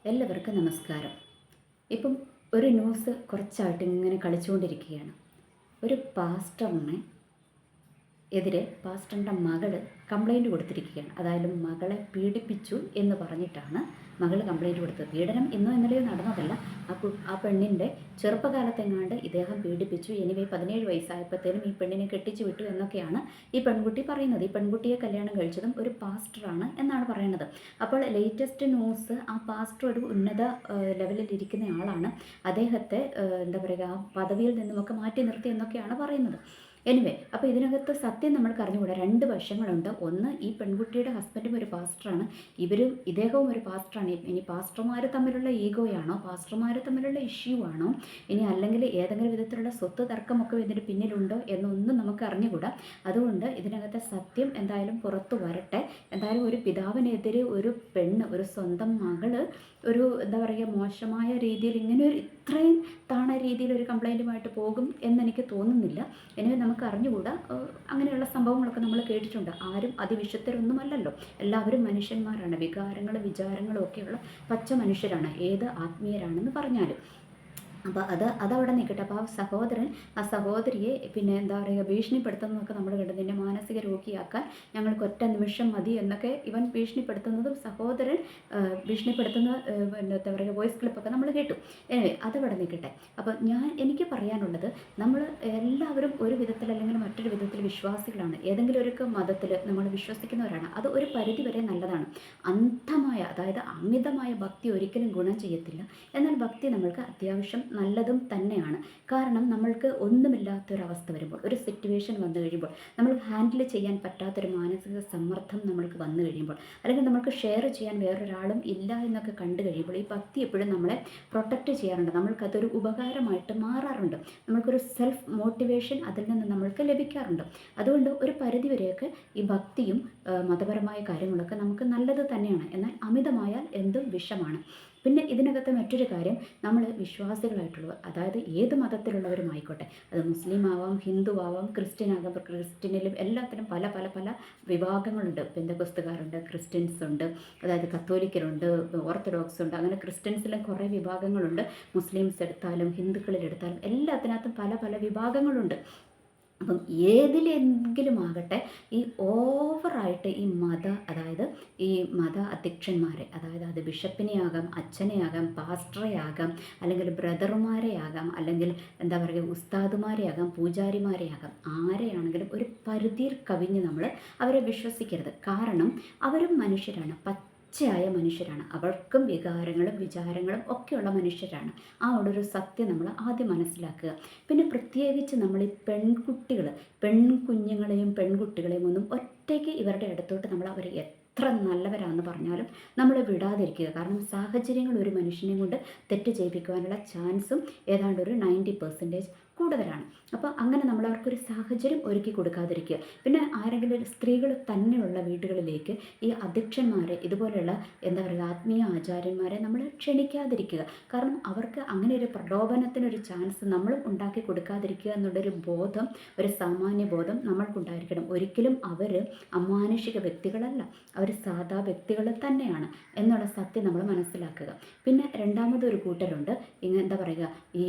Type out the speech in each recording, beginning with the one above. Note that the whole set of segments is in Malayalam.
എല്ലാവർക്കും നമസ്കാരം. ഇപ്പം ഒരു ന്യൂസ് കുറച്ചായിട്ട് ഇങ്ങനെ കളിച്ചുകൊണ്ടിരിക്കുകയാണ്. ഒരു പാസ്റ്ററിനെ എതിരെ പാസ്റ്ററിൻ്റെ മകൾ കംപ്ലൈൻറ്റ് കൊടുത്തിരിക്കുകയാണ്. അതായത് മകളെ പീഡിപ്പിച്ചു എന്ന് പറഞ്ഞിട്ടാണ് മകൾ കംപ്ലൈൻറ്റ് കൊടുത്തത്. പീഡനം ഇന്നോ ഇന്നലെയോ നടന്നതല്ല. ആ പെണ്ണിൻ്റെ ചെറുപ്പകാലത്തെങ്ങാണ്ട് ഇദ്ദേഹം പീഡിപ്പിച്ചു. എനിവേ 17 വയസ്സായപ്പോഴത്തേനും ഈ പെണ്ണിനെ കെട്ടിച്ചു വിട്ടു എന്നൊക്കെയാണ് ഈ പെൺകുട്ടി പറയുന്നത്. ഈ പെൺകുട്ടിയെ കല്യാണം കഴിച്ചതും ഒരു പാസ്റ്ററാണ് എന്നാണ് പറയുന്നത്. അപ്പോൾ ലേറ്റസ്റ്റ് ന്യൂസ്, ആ പാസ്റ്റർ ഒരു ഉന്നത ലെവലിൽ ഇരിക്കുന്ന ആളാണ്. അദ്ദേഹത്തെ എന്താ പറയുക, ആ പദവിയിൽ നിന്നുമൊക്കെ മാറ്റി നിർത്തി എന്നൊക്കെയാണ് പറയുന്നത്. എനിവേ, അപ്പോൾ ഇതിനകത്ത് സത്യം നമ്മൾക്ക് അറിഞ്ഞുകൂടാ. 2 വശങ്ങളുണ്ട്. ഒന്ന്, ഈ പെൺകുട്ടിയുടെ ഹസ്ബൻഡും ഒരു പാസ്റ്ററാണ്, ഇദ്ദേഹവും ഒരു പാസ്റ്ററാണ്. ഇനി പാസ്റ്റർമാർ തമ്മിലുള്ള ഈഗോയാണോ, പാസ്റ്റർമാർ തമ്മിലുള്ള ഇഷ്യൂ ആണോ, ഇനി അല്ലെങ്കിൽ ഏതെങ്കിലും വിധത്തിലുള്ള സ്വത്ത് തർക്കമൊക്കെ ഇതിന് പിന്നിലുണ്ടോ എന്നൊന്നും നമുക്ക് അറിഞ്ഞുകൂടാ. അതുകൊണ്ട് ഇതിനകത്തെ സത്യം എന്തായാലും പുറത്തു വരട്ടെ. എന്തായാലും ഒരു പിതാവിനെതിരെ ഒരു പെണ്ണ്, ഒരു സ്വന്തം മകള് ഒരു എന്താ പറയുക, മോശമായ രീതിയിൽ ഇങ്ങനെ ഇത്രയും താണ രീതിയിൽ ഒരു കംപ്ലൈൻറ്റുമായിട്ട് പോകും എന്നെനിക്ക് തോന്നുന്നില്ല. എനിക്ക് നമുക്ക് അറിഞ്ഞുകൂടാ. അങ്ങനെയുള്ള സംഭവങ്ങളൊക്കെ നമ്മൾ കേട്ടിട്ടുണ്ട്. ആരും അതിവിശുദ്ധരൊന്നുമല്ലല്ലോ, എല്ലാവരും മനുഷ്യന്മാരാണ്. വികാരങ്ങളും വിചാരങ്ങളും ഒക്കെയുള്ള പച്ച മനുഷ്യരാണ്, ഏത് ആത്മീയരാണെന്ന് പറഞ്ഞാലും. അപ്പോൾ അതവിടെ നിൽക്കട്ടെ. അപ്പോൾ ആ സഹോദരിയെ പിന്നെ എന്താ പറയുക, ഭീഷണിപ്പെടുത്തുന്നതൊക്കെ നമ്മൾ കണ്ടു. നിന്നെ മാനസിക രോഗിയാക്കാൻ ഞങ്ങൾക്ക് ഒറ്റ നിമിഷം മതി എന്നൊക്കെ ഇവൻ ഭീഷണിപ്പെടുത്തുന്നതും സഹോദരൻ ഭീഷണിപ്പെടുത്തുന്ന എന്താ പറയുക വോയിസ് ക്ലിപ്പൊക്കെ നമ്മൾ കേട്ടു. അതവിടെ നിൽക്കട്ടെ. അപ്പോൾ എനിക്ക് പറയാനുള്ളത്, നമ്മൾ എല്ലാവരും ഒരു വിധത്തിൽ അല്ലെങ്കിൽ മറ്റൊരു വിധത്തിൽ വിശ്വാസികളാണ്. ഏതെങ്കിലും ഒരു മതത്തിൽ നമ്മൾ വിശ്വസിക്കുന്നവരാണ്. അത് ഒരു പരിധി വരെ നല്ലതാണ്. അന്ധമായ, അതായത് അമിതമായ ഭക്തി ഒരിക്കലും ഗുണം ചെയ്യത്തില്ല. എന്നാൽ ഭക്തി നമ്മൾക്ക് അത്യാവശ്യം നല്ലതും തന്നെയാണ്. കാരണം നമ്മൾക്ക് ഒന്നുമില്ലാത്തൊരവസ്ഥ വരുമ്പോൾ, ഒരു സിറ്റുവേഷൻ വന്നു കഴിയുമ്പോൾ, നമ്മൾ ഹാൻഡിൽ ചെയ്യാൻ പറ്റാത്തൊരു മാനസിക സമ്മർദ്ദം നമ്മൾക്ക് വന്നു കഴിയുമ്പോൾ, അല്ലെങ്കിൽ നമ്മൾക്ക് ഷെയർ ചെയ്യാൻ വേറൊരാളും ഇല്ല എന്നൊക്കെ കണ്ടു കഴിയുമ്പോൾ, ഈ ഭക്തി എപ്പോഴും നമ്മളെ പ്രൊട്ടക്റ്റ് ചെയ്യാറുണ്ട്. നമ്മൾക്കതൊരു ഉപകാരമായിട്ട് മാറാറുണ്ട്. നമ്മൾക്കൊരു സെൽഫ് മോട്ടിവേഷൻ അതിൽ നിന്ന് നമ്മൾക്ക് ലഭിക്കാറുണ്ട്. അതുകൊണ്ട് ഒരു പരിധിവരെയൊക്കെ ഈ ഭക്തിയും മതപരമായ കാര്യങ്ങളൊക്കെ നമുക്ക് നല്ലത് തന്നെയാണ്. എന്നാൽ അമിതമായാൽ എന്തും വിഷമാണ്. പിന്നെ ഇതിനകത്ത് മറ്റൊരു കാര്യം, നമ്മൾ വിശ്വാസികളായിട്ടുള്ളവർ, അതായത് ഏത് മതത്തിലുള്ളവരുമായിക്കോട്ടെ, അത് മുസ്ലിം ആവാം, ഹിന്ദു ആവാം, ക്രിസ്ത്യൻ ആകാം. ക്രിസ്ത്യനിലും എല്ലാത്തിനും പല പല പല വിഭാഗങ്ങളുണ്ട്. പെന്തക്കോസ്തുകാരുണ്ട്, ക്രിസ്ത്യൻസ് ഉണ്ട്, അതായത് കത്തോലിക്കരുണ്ട്, ഓർത്തഡോക്സ് ഉണ്ട്. അങ്ങനെ ക്രിസ്ത്യൻസിലും കുറേ വിഭാഗങ്ങളുണ്ട്. മുസ്ലിംസ് എടുത്താലും ഹിന്ദുക്കളിലെടുത്താലും എല്ലാത്തിനകത്തും പല പല വിഭാഗങ്ങളുണ്ട്. അപ്പം ഏതിലെങ്കിലും ആകട്ടെ, ഈ ഓവറായിട്ട് ഈ അതായത് ഈ മത അധ്യക്ഷന്മാരെ, അതായത് അത് ബിഷപ്പിനെയാകാം, അച്ഛനെയാകാം, പാസ്റ്ററെയാകാം, അല്ലെങ്കിൽ ബ്രദർമാരെയാകാം, അല്ലെങ്കിൽ എന്താ പറയുക ഉസ്താദുമാരെയാകാം, പൂജാരിമാരെയാകാം, ആരെയാണെങ്കിലും ഒരു പരിധിയിൽ കവിഞ്ഞ് നമ്മൾ അവരെ വിശ്വസിക്കരുത്. കാരണം അവരും മനുഷ്യരാണ്, പച്ചയായ മനുഷ്യരാണ്. അവർക്കും വികാരങ്ങളും വിചാരങ്ങളും ഒക്കെയുള്ള മനുഷ്യരാണ്. ആ ഒരു സത്യം നമ്മൾ ആദ്യം മനസ്സിലാക്കുക. പിന്നെ പ്രത്യേകിച്ച് നമ്മൾ ഈ പെൺകുഞ്ഞുങ്ങളെയും പെൺകുട്ടികളെയും ഒന്നും ഒറ്റയ്ക്ക് ഇവരുടെ അടുത്തോട്ട് നമ്മൾ അവരെ എത്ര നല്ലവരാണെന്ന് പറഞ്ഞാലും നമ്മൾ വിടാതിരിക്കുക. കാരണം സാഹചര്യങ്ങൾ ഒരു മനുഷ്യനെ കൊണ്ട് തെറ്റ് ചെയ്യിപ്പിക്കുവാനുള്ള ചാൻസും ഏതാണ്ട് ഒരു 90% കൂടുതലാണ്. അപ്പോൾ അങ്ങനെ നമ്മൾ അവർക്കൊരു സാഹചര്യം ഒരുക്കി കൊടുക്കാതിരിക്കുക. പിന്നെ ആരെങ്കിലും സ്ത്രീകൾ തന്നെയുള്ള വീടുകളിലേക്ക് ഈ അധ്യക്ഷന്മാരെ, ഇതുപോലെയുള്ള എന്താ പറയുക ആത്മീയ ആചാര്യന്മാരെ നമ്മൾ ക്ഷണിക്കാതിരിക്കുക. കാരണം അവർക്ക് അങ്ങനെ ഒരു പ്രലോഭനത്തിനൊരു ചാൻസ് നമ്മളും ഉണ്ടാക്കി കൊടുക്കാതിരിക്കുക എന്നുള്ളൊരു ബോധം, ഒരു സാമാന്യ ബോധം നമ്മൾക്കുണ്ടായിരിക്കണം. ഒരിക്കലും അവർ അമാനുഷിക വ്യക്തികളല്ല, അവർ സാധാ വ്യക്തികൾ തന്നെയാണ് എന്നുള്ള സത്യം നമ്മൾ മനസ്സിലാക്കുക. പിന്നെ രണ്ടാമതൊരു കൂട്ടരുണ്ട്, എന്താ പറയുക ഈ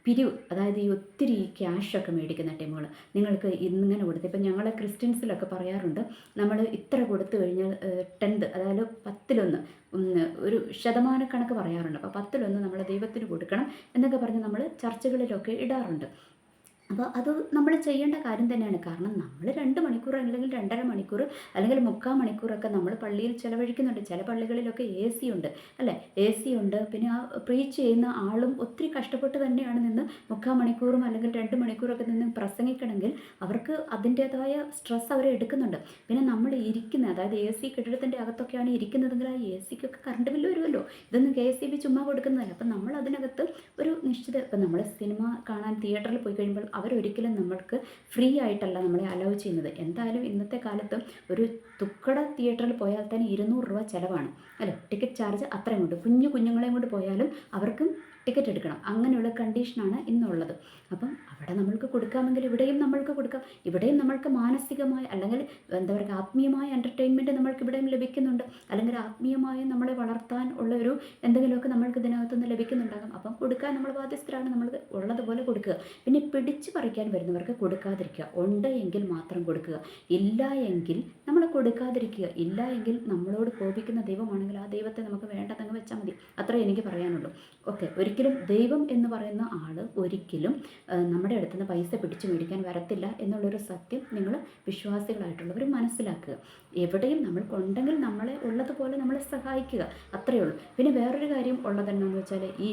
പിരിവ്, അതായത് ഈ ഒത്തിരി ക്യാഷൊക്കെ മേടിക്കുന്ന ടീമുകൾ. നിങ്ങൾക്ക് ഇന്നിങ്ങനെ കൊടുത്ത്, ഇപ്പം ഞങ്ങൾ ക്രിസ്ത്യൻസിലൊക്കെ പറയാറുണ്ട്, നമ്മൾ ഇത്ര കൊടുത്തു കഴിഞ്ഞാൽ 10th, അതായത് 10 ഒരു ശതമാനക്കണക്ക് പറയാറുണ്ട്. അപ്പോൾ 10 നമ്മൾ ദൈവത്തിന് കൊടുക്കണം എന്നൊക്കെ പറഞ്ഞ് നമ്മൾ ചർച്ചകളിലൊക്കെ ഇടാറുണ്ട്. അപ്പോൾ അത് നമ്മൾ ചെയ്യേണ്ട കാര്യം തന്നെയാണ്. കാരണം നമ്മൾ 2 മണിക്കൂർ അല്ലെങ്കിൽ 2.5 മണിക്കൂർ അല്ലെങ്കിൽ 3/4 മണിക്കൂറൊക്കെ നമ്മൾ പള്ളിയിൽ ചിലവഴിക്കുന്നുണ്ട്. ചില പള്ളികളിലൊക്കെ AC ഉണ്ട്, അല്ലേ? AC ഉണ്ട്. പിന്നെ ആ പ്രീച്ച് ചെയ്യുന്ന ആളും ഒത്തിരി കഷ്ടപ്പെട്ട് തന്നെയാണ് നിന്ന് 3/4 മണിക്കൂറും അല്ലെങ്കിൽ 2 മണിക്കൂറൊക്കെ നിന്ന് പ്രസംഗിക്കണമെങ്കിൽ അവർക്ക് അതിൻ്റേതായ സ്ട്രെസ് അവരെ എടുക്കുന്നുണ്ട്. പിന്നെ നമ്മൾ അതായത് AC കെട്ടിടത്തിൻ്റെ അകത്തൊക്കെയാണ് ഇരിക്കുന്നതെങ്കിൽ ആ ACക്കൊക്കെ കറണ്ട് ബില്ല് വരുമല്ലോ. ഇതൊന്നും KSEB ചുമ്മാ കൊടുക്കുന്നതല്ല. അപ്പം നമ്മൾ അതിനകത്ത് ഒരു നിശ്ചിത, ഇപ്പം നമ്മൾ സിനിമ കാണാൻ തിയേറ്ററിൽ പോയി കഴിയുമ്പോൾ അവരൊരിക്കലും നമ്മൾക്ക് ഫ്രീ ആയിട്ടല്ല നമ്മളെ അലൗ ചെയ്യുന്നത്. എന്തായാലും ഇന്നത്തെ കാലത്ത് ഒരു തുക്കട തിയേറ്ററിൽ പോയാൽ തന്നെ 200 രൂപ ചിലവാണ്, അല്ലേ? ടിക്കറ്റ് ചാർജ് അത്രയും ഉണ്ട്. കുഞ്ഞുങ്ങളെയും കൊണ്ട് പോയാലും അവർക്കും ടിക്കറ്റ് എടുക്കണം. അങ്ങനെയുള്ള കണ്ടീഷനാണ് ഇന്നുള്ളത്. അപ്പം അവിടെ നമ്മൾക്ക് കൊടുക്കാമെങ്കിൽ ഇവിടെയും നമ്മൾക്ക് കൊടുക്കാം. ഇവിടെയും നമ്മൾക്ക് മാനസികമായ അല്ലെങ്കിൽ എന്താ പറയുക ആത്മീയമായ എൻ്റർടൈൻമെൻറ്റ് നമ്മൾക്ക് ഇവിടെയും ലഭിക്കുന്നുണ്ട്. അല്ലെങ്കിൽ ആത്മീയമായി നമ്മളെ വളർത്താൻ ഉള്ള ഒരു എന്തെങ്കിലുമൊക്കെ നമ്മൾക്ക് ഇതിനകത്തുനിന്ന് ലഭിക്കുന്നുണ്ടാകും. അപ്പം കൊടുക്കാൻ നമ്മൾ ബാധ്യസ്ഥരാണ്. നമ്മൾ ഉള്ളതുപോലെ കൊടുക്കുക. പിന്നെ പിടിച്ചു പറിക്കാൻ വരുന്നവർക്ക് കൊടുക്കാതിരിക്കുക. ഉണ്ട് എങ്കിൽ മാത്രം കൊടുക്കുക. ഇല്ല എങ്കിൽ നമ്മൾ കൊടുക്കാതിരിക്കുക. ഇല്ല എങ്കിൽ നമ്മളോട് കോപിക്കുന്ന ദൈവമാണെങ്കിൽ ആ ദൈവത്തെ നമുക്ക് വേണ്ടതങ്ങ് വെച്ചാൽ മതി. അത്രേ എനിക്ക് പറയാനുള്ളൂ. ഓക്കെ. ഒരിക്കലും ദൈവം എന്ന് പറയുന്ന ആൾ ഒരിക്കലും നമ്മുടെ അടുത്തുനിന്ന് പൈസ പിടിച്ചു മേടിക്കാൻ വരത്തില്ല എന്നുള്ളൊരു സത്യം നിങ്ങൾ വിശ്വാസികളായിട്ടുള്ളവർ മനസ്സിലാക്കുക. എവിടെയും നമ്മൾക്കുണ്ടെങ്കിൽ നമ്മളെ ഉള്ളതുപോലെ നമ്മളെ സഹായിക്കുക. അത്രയേ ഉള്ളൂ. പിന്നെ വേറൊരു കാര്യം ഉള്ളതെന്നാന്ന് വെച്ചാൽ ഈ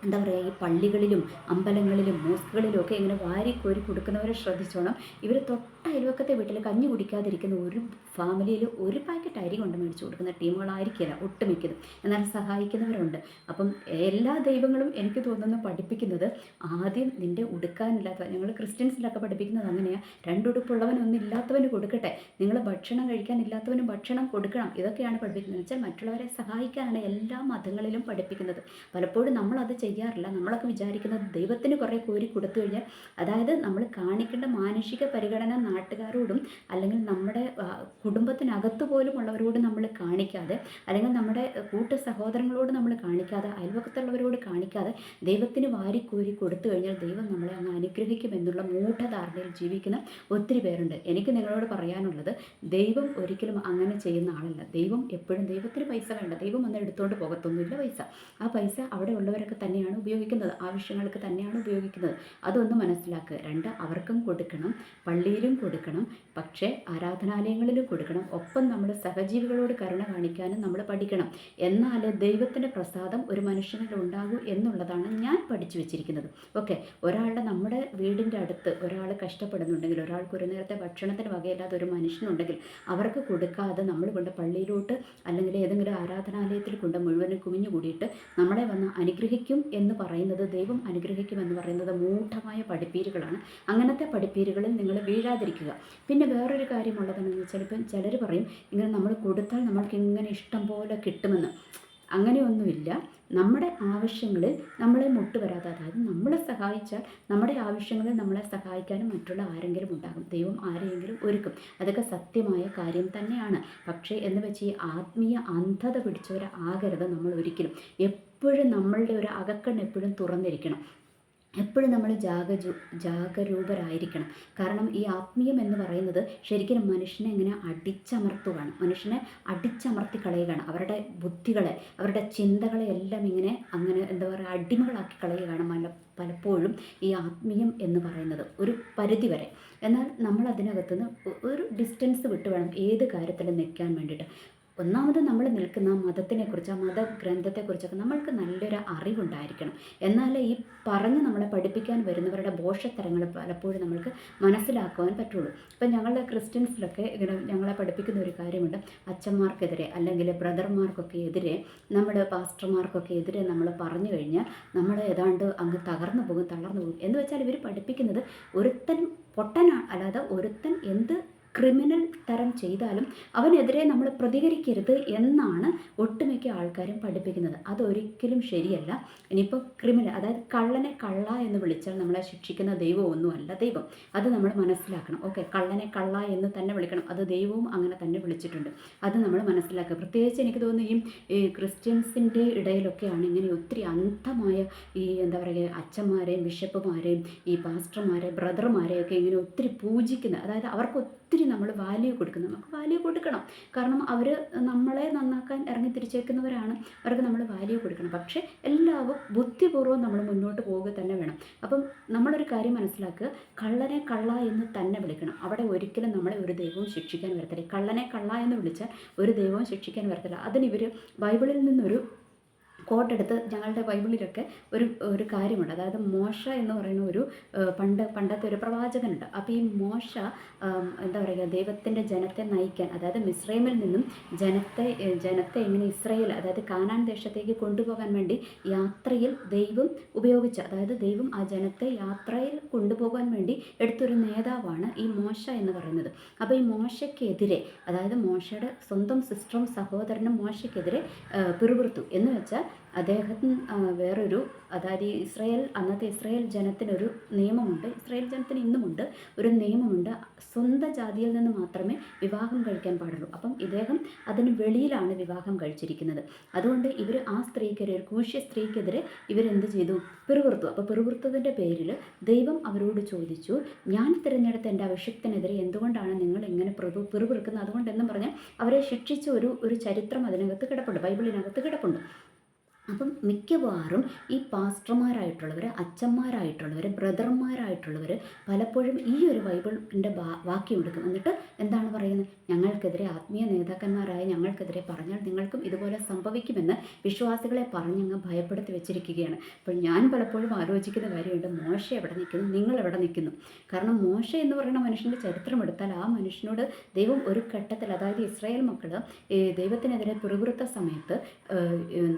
എന്താ പറയുക, ഈ പള്ളികളിലും അമ്പലങ്ങളിലും മോസ്കുകളിലും ഒക്കെ ഇങ്ങനെ വാരിക്കോരി കൊടുക്കുന്നവരെ ശ്രദ്ധിച്ചോണം. ഇവർ തൊട്ട അയൽവക്കത്തെ വീട്ടിൽ കഞ്ഞി കുടിക്കാതിരിക്കുന്ന ഒരു ഫാമിലിയിൽ ഒരു പാക്കറ്റ് അരി കൊണ്ട് മേടിച്ച് കൊടുക്കുന്ന ടീമുകളായിരിക്കില്ല ഒട്ടുമിക്കതും. എന്നാൽ സഹായിക്കുന്നവരുണ്ട്. അപ്പം എല്ലാ ദൈവങ്ങളും എനിക്ക് തോന്നുന്നു പഠിപ്പിക്കുന്നത് ആദ്യം നിൻ്റെ ഉടുക്കാനില്ലാത്ത, ഞങ്ങൾ ക്രിസ്ത്യൻസിലൊക്കെ പഠിപ്പിക്കുന്നത് അങ്ങനെയാണ്. രണ്ടുടുപ്പുള്ളവനൊന്നും ഇല്ലാത്തവന് കൊടുക്കട്ടെ, നിങ്ങൾ ഭക്ഷണം കഴിക്കാനില്ലാത്തവന് ഭക്ഷണം കൊടുക്കണം. ഇതൊക്കെയാണ് പഠിപ്പിക്കുന്നത്. വെച്ചാൽ മറ്റുള്ളവരെ സഹായിക്കാനാണ് എല്ലാ മതങ്ങളിലും പഠിപ്പിക്കുന്നത്. പലപ്പോഴും നമ്മളത് ചെയ്യാറില്ല. നമ്മളൊക്കെ വിചാരിക്കുന്നത് ദൈവത്തിന് കുറേ കോരി കൊടുത്തു കഴിഞ്ഞാൽ, അതായത് നമ്മൾ കാണിക്കേണ്ട മാനുഷിക പരിഗണന നാട്ടുകാരോടും അല്ലെങ്കിൽ നമ്മുടെ കുടുംബത്തിനകത്ത് പോലും ഉള്ളവരോട് നമ്മൾ കാണിക്കാതെ, അല്ലെങ്കിൽ നമ്മുടെ കൂട്ടു സഹോദരങ്ങളോട് നമ്മൾ കാണിക്കാതെ, അയൽവക്കത്തുള്ളവരോട് കാണിക്കാതെ ദൈവത്തിന് വാരിക്കോരി കൊടുത്തു കഴിഞ്ഞാൽ ദൈവം നമ്മളെ അങ്ങ് അനുഗ്രഹിക്കുമെന്നുള്ള മൂഢധാരണയിൽ ജീവിക്കുന്ന ഒത്തിരി പേരുണ്ട്. എനിക്ക് നിങ്ങളോട് പറയാനുള്ളത്, ദൈവം ഒരിക്കലും അങ്ങനെ ചെയ്യുന്ന ആളല്ല. ദൈവം എപ്പോഴും, ദൈവത്തിന് പൈസ വേണ്ട, ദൈവം വന്ന് എടുത്തുകൊണ്ട് പോകത്തൊന്നുമില്ല പൈസ. ആ പൈസ അവിടെ ഉള്ളവരൊക്കെ തന്നെയാണ് ഉപയോഗിക്കുന്നത്, ആവശ്യങ്ങൾക്ക് തന്നെയാണ് ഉപയോഗിക്കുന്നത്. അതൊന്ന് മനസ്സിലാക്കുക. രണ്ട്, അവർക്കും കൊടുക്കണം, പള്ളിയിലും കൊടുക്കണം, പക്ഷേ ആരാധനാലയങ്ങളിലും കൊടുക്കണം. ഒപ്പം നമ്മൾ സഹജീവികളോട് കരുണ കാണിക്കാനും നമ്മൾ പഠിക്കണം. എന്നാൽ ദൈവത്തിൻ്റെ പ്രസാദം ഒരു മനുഷ്യനിൽ ഉണ്ടാകൂ എന്നുള്ളതാണ് ഞാൻ പഠിച്ചു വെച്ചിരിക്കുന്നത്. ഓക്കെ. നമ്മുടെ വീടിൻ്റെ അടുത്ത് ഒരാൾ കഷ്ടപ്പെടുന്നുണ്ടെങ്കിൽ, ഒരാൾക്ക് ഒരു നേരത്തെ ഭക്ഷണത്തിന് വകയില്ലാതെ ഒരു മനുഷ്യനുണ്ടെങ്കിൽ, അവർക്ക് കൊടുക്കാതെ നമ്മൾ കൊണ്ട് പള്ളിയിലോട്ട് അല്ലെങ്കിൽ ഏതെങ്കിലും ആരാധനാലയത്തിൽ കൊണ്ട് മുഴുവനും കുമിഞ്ഞു കൂടിയിട്ട് നമ്മളെ വന്ന് അനുഗ്രഹിക്കും എന്ന് പറയുന്നത്, ദൈവം അനുഗ്രഹിക്കുമെന്ന് പറയുന്നത് മൂഢമായ പഠിപ്പീരുകളാണ്. അങ്ങനത്തെ പഠിപ്പീരുകളിൽ നിങ്ങൾ വീഴാതിരിക്കുക. പിന്നെ വേറൊരു കാര്യമുള്ളതെന്ന് വെച്ചാൽ, ഇപ്പം ചിലർ പറയും ഇങ്ങനെ നമ്മൾ കൊടുത്താൽ നമ്മൾക്ക് ഇങ്ങനെ ഇഷ്ടം പോലെ കിട്ടുമെന്ന്. അങ്ങനെയൊന്നുമില്ല. നമ്മുടെ ആവശ്യങ്ങളിൽ നമ്മളെ മുട്ടുവരാതെ, അതായത് നമ്മളെ സഹായിച്ചാൽ നമ്മുടെ ആവശ്യങ്ങളിൽ നമ്മളെ സഹായിക്കാനും മറ്റുള്ള ആരെങ്കിലും ഉണ്ടാകും. ദൈവം ആരെയെങ്കിലും ഒരുക്കും. അതൊക്കെ സത്യമായ കാര്യം തന്നെയാണ്. പക്ഷേ എന്ന് വെച്ച് ഈ ആത്മീയ അന്ധത പിടിച്ചവരാകരുത് നമ്മൾ ഒരിക്കലും. എപ്പോഴും നമ്മളുടെ ഒരു അകക്കണ്ണ് എപ്പോഴും തുറന്നിരിക്കണം. എപ്പോഴും നമ്മൾ ജാഗരൂകരായിരിക്കണം. കാരണം ഈ ആത്മീയം എന്ന് പറയുന്നത് ശരിക്കും മനുഷ്യനെ ഇങ്ങനെ അടിച്ചമർത്തുകയാണ്, മനുഷ്യനെ അടിച്ചമർത്തി കളയുകയാണ്. അവരുടെ ബുദ്ധികളെ, അവരുടെ ചിന്തകളെ എല്ലാം ഇങ്ങനെ അങ്ങനെ എന്താ പറയുക അടിമകളാക്കി കളയുകയാണ് പലപ്പോഴും ഈ ആത്മീയം എന്ന് പറയുന്നത്, ഒരു പരിധിവരെ. എന്നാൽ നമ്മൾ അതിനകത്തുനിന്ന് ഒരു ഡിസ്റ്റൻസ് വിട്ട് വേണം ഏത് കാര്യത്തിലും നിൽക്കാൻ വേണ്ടിയിട്ട്. ഒന്നാമത് നമ്മൾ നിൽക്കുന്ന മതത്തിനെക്കുറിച്ച്, ആ മതഗ്രന്ഥത്തെക്കുറിച്ചൊക്കെ നമ്മൾക്ക് നല്ലൊരു അറിവുണ്ടായിരിക്കണം. എന്നാൽ ഈ പറഞ്ഞ് നമ്മളെ പഠിപ്പിക്കാൻ വരുന്നവരുടെ ഭോഷത്തരങ്ങൾ പലപ്പോഴും നമ്മൾക്ക് മനസ്സിലാക്കുവാൻ പറ്റുള്ളൂ. ഇപ്പം ഞങ്ങളുടെ ക്രിസ്ത്യൻസിലൊക്കെ ഇങ്ങനെ ഞങ്ങളെ പഠിപ്പിക്കുന്ന ഒരു കാര്യമുണ്ട്. അച്ഛന്മാർക്കെതിരെ അല്ലെങ്കിൽ ബ്രദർമാർക്കൊക്കെ എതിരെ, നമ്മുടെ പാസ്റ്റർമാർക്കൊക്കെ എതിരെ നമ്മൾ പറഞ്ഞു കഴിഞ്ഞാൽ നമ്മൾ ഏതാണ്ട് അങ്ങ് തളർന്നു പോകും എന്ന് വെച്ചാൽ ഇവർ പഠിപ്പിക്കുന്നത് ഒരുത്തൻ പൊട്ടനാണ്, അല്ലാതെ ഒരുത്തൻ എന്ത് ക്രിമിനൽ തരം ചെയ്താലും അവനെതിരെ നമ്മൾ പ്രതികരിക്കരുത് എന്നാണ് ഒട്ടുമിക്ക ആൾക്കാരും പഠിപ്പിക്കുന്നത്. അതൊരിക്കലും ശരിയല്ല. ഇനിയിപ്പോൾ ക്രിമിനൽ, അതായത് കള്ളനെ കള്ള എന്ന് വിളിച്ചാൽ നമ്മളെ ശിക്ഷിക്കുന്ന ദൈവമൊന്നുമല്ല ദൈവം. അത് നമ്മൾ മനസ്സിലാക്കണം. ഓക്കെ. കള്ളനെ കള്ള എന്ന് തന്നെ വിളിക്കണം. അത് ദൈവവും അങ്ങനെ തന്നെ വിളിച്ചിട്ടുണ്ട്. അത് നമ്മൾ മനസ്സിലാക്കുക. പ്രത്യേകിച്ച് എനിക്ക് തോന്നുന്നു ഈ ക്രിസ്ത്യൻസിൻ്റെ ഇടയിലൊക്കെയാണ് ഇങ്ങനെ ഒത്തിരി അന്ധമായ ഈ എന്താ പറയുക അച്ഛന്മാരെയും ബിഷപ്പുമാരെയും ഈ പാസ്റ്റർമാരെ ബ്രദർമാരെയൊക്കെ ഇങ്ങനെ ഒത്തിരി പൂജിക്കുന്നത്. അതായത് അവർക്ക് ഒത്തിരി നമ്മൾ വാല്യൂ കൊടുക്കണം. നമുക്ക് വാല്യൂ കൊടുക്കണം. കാരണം അവർ നമ്മളെ നന്നാക്കാൻ ഇറങ്ങി തിരിച്ചേക്കുന്നവരാണ്. അവർക്ക് നമ്മൾ വാല്യൂ കൊടുക്കണം. പക്ഷേ എല്ലാവരും ബുദ്ധിപൂർവ്വം നമ്മൾ മുന്നോട്ട് പോവുക തന്നെ വേണം. അപ്പം നമ്മളൊരു കാര്യം മനസ്സിലാക്കുക, കള്ളനെ കള്ള എന്ന് തന്നെ വിളിക്കണം. അവിടെ ഒരിക്കലും നമ്മളെ ഒരു ദൈവവും ശിക്ഷിക്കാൻ വരത്തില്ല. കള്ളനെ കള്ള എന്ന് വിളിച്ചാൽ ഒരു ദൈവവും ശിക്ഷിക്കാൻ വരത്തില്ല. അതിനിവർ ബൈബിളിൽ നിന്നൊരു കോട്ടെടുത്ത്, ഞങ്ങളുടെ ബൈബിളിലൊക്കെ ഒരു കാര്യമുണ്ട്. അതായത് മോശ എന്ന് പറയുന്ന ഒരു പണ്ടത്തെ ഒരു പ്രവാചകനുണ്ട്. അപ്പോൾ ഈ മോശ എന്താ പറയുക ദൈവത്തിൻ്റെ ജനത്തെ നയിക്കാൻ, അതായത് മിസ്രൈമിൽ നിന്നും ജനത്തെ ഇങ്ങനെ ഇസ്രായേൽ, അതായത് കാനാൻ ദേശത്തേക്ക് കൊണ്ടുപോകാൻ വേണ്ടി യാത്രയിൽ ദൈവം ഉപയോഗിച്ച, അതായത് ദൈവം ആ ജനത്തെ യാത്രയിൽ കൊണ്ടുപോകാൻ വേണ്ടി എടുത്തൊരു നേതാവാണ് ഈ മോശ എന്ന് പറയുന്നത്. അപ്പോൾ ഈ മോശയ്ക്കെതിരെ, അതായത് മോശയുടെ സ്വന്തം സിസ്റ്ററും സഹോദരനും മോശയ്ക്കെതിരെ പിറുപിറുത്തു. എന്ന് വെച്ചാൽ അദ്ദേഹം വേറൊരു, അതായത് അന്നത്തെ ഇസ്രായേൽ ജനത്തിനൊരു നിയമമുണ്ട്, ഇസ്രായേൽ ജനത്തിന് ഇന്നുമുണ്ട് ഒരു നിയമമുണ്ട്, സ്വന്തം ജാതിയിൽ നിന്ന് മാത്രമേ വിവാഹം കഴിക്കാൻ പാടുള്ളൂ. അപ്പം ഇദ്ദേഹം അതിന് വെളിയിലാണ് വിവാഹം കഴിച്ചിരിക്കുന്നത്. അതുകൊണ്ട് ഇവർ ആ സ്ത്രീക്കെതിരെ, ഒരു കൂശ്യ സ്ത്രീക്കെതിരെ ഇവരെന്ത് ചെയ്തു? പിറുപിറുത്തു. അപ്പോൾ പിറുപിറുത്തതിൻ്റെ പേരിൽ ദൈവം അവരോട് ചോദിച്ചു, ഞാൻ തിരഞ്ഞെടുത്ത എൻ്റെ അഭിഷിക്തനെതിരെ എന്തുകൊണ്ടാണ് നിങ്ങൾ ഇങ്ങനെ പിറുപിറുക്കുന്നത്? അതുകൊണ്ടെന്നും പറഞ്ഞാൽ അവരെ ശിക്ഷിച്ച ഒരു ചരിത്രം അതിനകത്ത് കിടപ്പുണ്ട്, ബൈബിളിനകത്ത് കിടപ്പുണ്ട്. അപ്പം മിക്കവാറും ഈ പാസ്റ്റർമാരായിട്ടുള്ളവർ, അച്ഛന്മാരായിട്ടുള്ളവർ, ബ്രദർമാരായിട്ടുള്ളവർ പലപ്പോഴും ഈ ഒരു ബൈബിളിൻ്റെ വാക്യം എടുക്കും. എന്നിട്ട് എന്താണ് പറയുന്നത്? ഞങ്ങൾക്കെതിരെ, ആത്മീയ നേതാക്കന്മാരായ ഞങ്ങൾക്കെതിരെ പറഞ്ഞാൽ നിങ്ങൾക്കും ഇതുപോലെ സംഭവിക്കുമെന്ന് വിശ്വാസികളെ പറഞ്ഞങ്ങ് ഭയപ്പെടുത്തി വെച്ചിരിക്കുകയാണ്. അപ്പോൾ ഞാൻ പലപ്പോഴും ആലോചിക്കുന്ന കാര്യമുണ്ട്, മോശ എവിടെ നിൽക്കുന്നു, നിങ്ങൾ എവിടെ നിൽക്കുന്നു? കാരണം മോശ എന്ന് പറയുന്ന മനുഷ്യൻ്റെ ചരിത്രം എടുത്താൽ ആ മനുഷ്യനോട് ദൈവം ഒരു ഘട്ടത്തിൽ, അതായത് ഇസ്രായേൽ മക്കൾ ദൈവത്തിനെതിരെ പിറുപിറുത്ത സമയത്ത്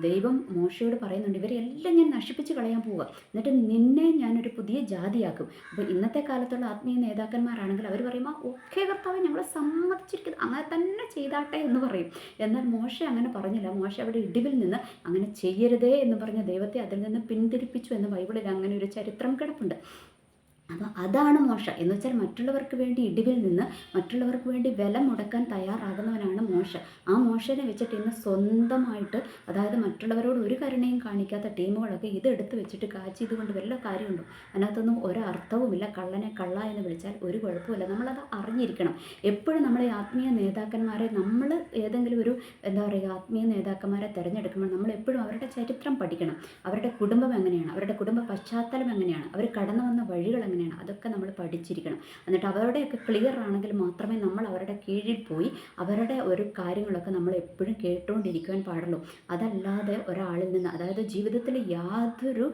ദൈവം മോശയോട് പറയുന്നുണ്ട്, ഇവരെല്ലാം ഞാൻ നശിപ്പിച്ച് കളയാൻ പോവുക, എന്നിട്ട് നിന്നെ ഞാനൊരു പുതിയ ജാതിയാക്കും. അപ്പോൾ ഇന്നത്തെ കാലത്തുള്ള ആത്മീയ നേതാക്കന്മാരാണെങ്കിൽ അവർ പറയുമ്പോൾ ഓക്കെ കർത്താവ് ഞങ്ങൾ സമ്മതിച്ചിരിക്കുന്നു, അങ്ങനെ തന്നെ ചെയ്താട്ടെ എന്ന് പറയും. എന്നാൽ മോശ അങ്ങനെ പറഞ്ഞില്ല. മോശ അവിടെ ഇടിവിൽ നിന്ന് അങ്ങനെ ചെയ്യരുതേ എന്ന് പറഞ്ഞ ദൈവത്തെ അതിൽ നിന്ന് പിന്തിരിപ്പിച്ചു എന്ന് ബൈബിളിൽ അങ്ങനെ ഒരു ചരിത്രം കിടപ്പുണ്ട്. അപ്പോൾ അതാണ് മോശ എന്ന് വെച്ചാൽ, മറ്റുള്ളവർക്ക് വേണ്ടി ഇടിവിൽ നിന്ന് മറ്റുള്ളവർക്ക് വേണ്ടി വില മുടക്കാൻ തയ്യാറാകുന്നവനാണ് മോശ. ആ മോശനെ വെച്ചിട്ട് ഇന്ന് സ്വന്തമായിട്ട്, അതായത് മറ്റുള്ളവരോട് ഒരു കരുണയും കാണിക്കാത്ത ടീമുകളൊക്കെ ഇതെടുത്ത് വെച്ചിട്ട് കാച്ചി ഇതുകൊണ്ട് വല്ല കാര്യമുണ്ടോ? അതിനകത്തൊന്നും ഒരർത്ഥവുമില്ല. കള്ളനെ കള്ള എന്ന് വിളിച്ചാൽ ഒരു കുഴപ്പമില്ല. നമ്മളത് അറിഞ്ഞിരിക്കണം. എപ്പോഴും നമ്മളെ ആത്മീയ നേതാക്കന്മാരെ, നമ്മൾ ഏതെങ്കിലും ഒരു ആത്മീയ നേതാക്കന്മാരെ തിരഞ്ഞെടുക്കുമ്പോൾ നമ്മൾ എപ്പോഴും അവരുടെ ചരിത്രം പഠിക്കണം. അവരുടെ കുടുംബം എങ്ങനെയാണ്, അവരുടെ കുടുംബ പശ്ചാത്തലം എങ്ങനെയാണ്, അവർ കടന്നു വന്ന വഴികൾ എങ്ങനെയാണ്, അതൊക്കെ നമ്മൾ പഠിച്ചിരിക്കണം. എന്നിട്ട് അവരുടെയൊക്കെ ക്ലിയർ ആണെങ്കിൽ മാത്രമേ നമ്മൾ അവരുടെ കീഴിൽ പോയി അവരുടെ ഒരു കാര്യങ്ങളൊക്കെ നമ്മൾ എപ്പോഴും കേട്ടുകൊണ്ടിരിക്കാൻ പാടുള്ളൂ. അതല്ലാതെ ഒരാളിൽ നിന്ന്, അതായത് ജീവിതത്തിൽ യാതൊരു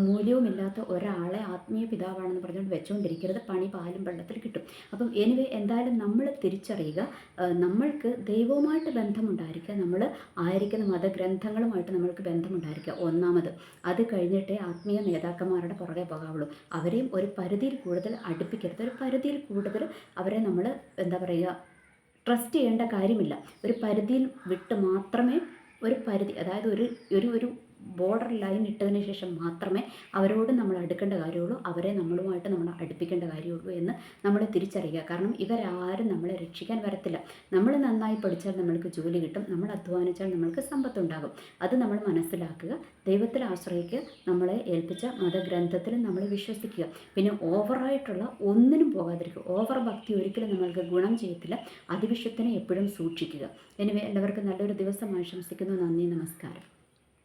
മൂല്യവുമില്ലാത്ത ഒരാളെ ആത്മീയ പിതാവാണെന്ന് പറഞ്ഞുകൊണ്ട് വെച്ചുകൊണ്ടിരിക്കരുത്. പണി പാലും വെള്ളത്തിൽ കിട്ടും. അപ്പം എന്തായാലും നമ്മൾ തിരിച്ചറിയുക, നമ്മൾക്ക് ദൈവവുമായിട്ട് ബന്ധമുണ്ടായിരിക്കുക, നമ്മൾ ആയിരിക്കുന്ന മതഗ്രന്ഥങ്ങളുമായിട്ട് നമ്മൾക്ക് ബന്ധമുണ്ടായിരിക്കുക ഒന്നാമത്. അത് കഴിഞ്ഞിട്ടേ ആത്മീയ നേതാക്കന്മാരുടെ പുറകെ പോകാവുള്ളൂ. അവരെയും ഒരു പരിധിയിൽ കൂടുതൽ അടുപ്പിക്കരുത്. ഒരു പരിധിയിൽ കൂടുതൽ അവരെ നമ്മൾ ട്രസ്റ്റ് ചെയ്യേണ്ട കാര്യമില്ല. ഒരു പരിധിയിൽ വിട്ട് മാത്രമേ, ഒരു പരിധി, അതായത് ഒരു ബോർഡർ ലൈൻ ഇട്ടതിന് ശേഷം മാത്രമേ അവരോട് നമ്മൾ അടുക്കേണ്ട കാര്യമുള്ളൂ, അവരെ നമ്മളുമായിട്ട് നമ്മൾ അടുപ്പിക്കേണ്ട കാര്യമുള്ളൂ എന്ന് നമ്മൾ തിരിച്ചറിയുക. കാരണം ഇവരാരും നമ്മളെ രക്ഷിക്കാൻ വരത്തില്ല. നമ്മൾ നന്നായി പഠിച്ചാൽ നമ്മൾക്ക് ജോലി കിട്ടും, നമ്മൾ അധ്വാനിച്ചാൽ നമ്മൾക്ക് സമ്പത്തുണ്ടാകും. അത് നമ്മൾ മനസ്സിലാക്കുക. ദൈവത്തിൽ ആശ്രയിക്കുക, നമ്മളെ ഏൽപ്പിച്ച മതഗ്രന്ഥത്തിൽ നമ്മൾ വിശ്വസിക്കുക. പിന്നെ ഓവറായിട്ടുള്ള ഒന്നിനും പോകാതിരിക്കുക. ഓവർ ഭക്തി ഒരിക്കലും നമ്മൾക്ക് ഗുണം ചെയ്യത്തില്ല. അതിവിശുദ്ധനെ എപ്പോഴും സൂക്ഷിക്കുക. എനിവേ, എല്ലാവർക്കും നല്ലൊരു ദിവസം ആശംസിക്കുന്നു. നന്ദി, നമസ്കാരം.